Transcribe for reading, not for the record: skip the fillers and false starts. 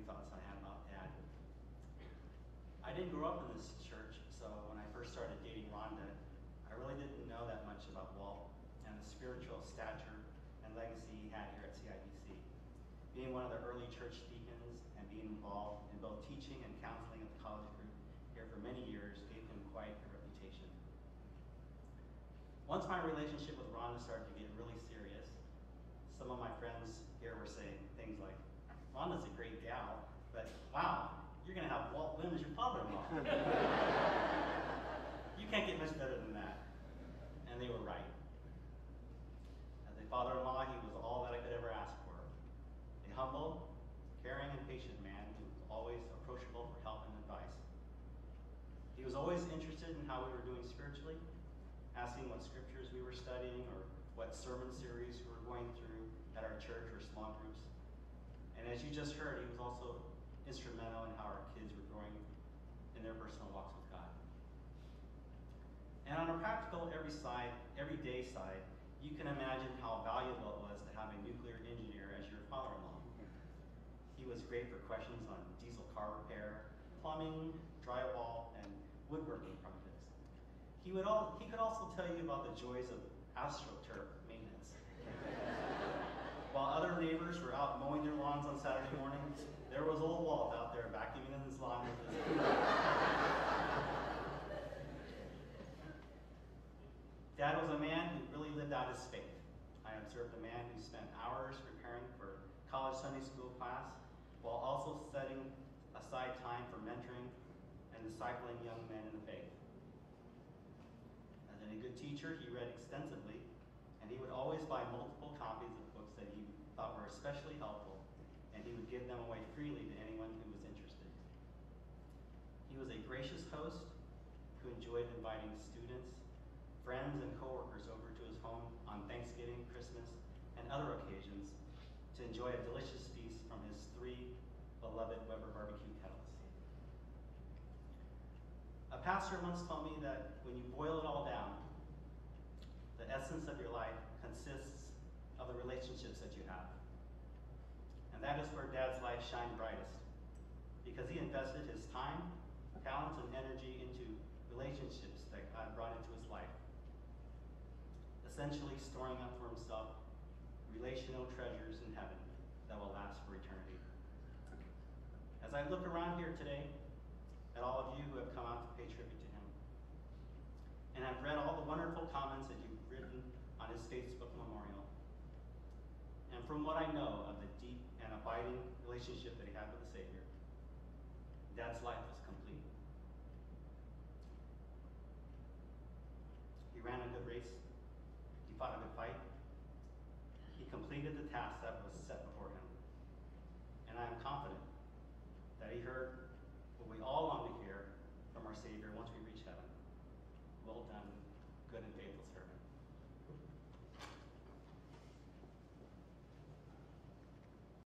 thoughts I had about Dad. I didn't grow up in this church, so when I first started dating Rhonda, I really didn't know that much about Walt and the spiritual stature and legacy he had here at CIBC. Being one of the early church deacons and being involved in both teaching and counseling at the college group here for many years gave him quite a reputation. Once my relationship with Rhonda started to get really serious, some of my friends here were saying things like, Rhonda's a great gal, but wow, you're going to have Walt Wynn as your father-in-law. You can't get much better than that. And they were right. As a father-in-law, he was all that I could ever ask for. A humble, caring, and patient man who was always approachable for help and advice. He was always interested in how we were doing spiritually, asking what scriptures we were studying or what sermon series we were going through at our church or small groups. And as you just heard, he was also instrumental in how our kids were growing in their personal walks with God. And on a practical everyday side, you can imagine how valuable it was to have a nuclear engineer as your father-in-law. He was great for questions on diesel car repair, plumbing, drywall, and woodworking projects. He could also tell you about the joys of AstroTurf maintenance. While other neighbors were out mowing their lawns on Saturday mornings, there was old Walt out there vacuuming his lawn with his Dad was a man who really lived out his faith. I observed a man who spent hours preparing for college Sunday school class while also setting aside time for mentoring and discipling young men in the faith. As a good teacher, he read extensively, and he would always buy multiple copies of books that he thought were especially helpful, and he would give them away freely to anyone who was interested. He was a gracious host who enjoyed inviting students, friends, and coworkers over to his home on Thanksgiving, Christmas, and other occasions to enjoy a delicious feast from his 3 beloved Weber barbecue kettles. A pastor once told me that when you boil it all down, the essence of your life consists of the relationships that you have. And that is where Dad's life shined brightest, because he invested his time, talents, and energy into relationships that God brought into his life, essentially storing up for himself relational treasures in heaven that will last for eternity. As I look around here today at all of you who have come out to pay tribute to him, and I've read all the wonderful comments that you've written on his Facebook memorial, and from what I know of the deep and abiding relationship that he had with the Savior, Dad's life was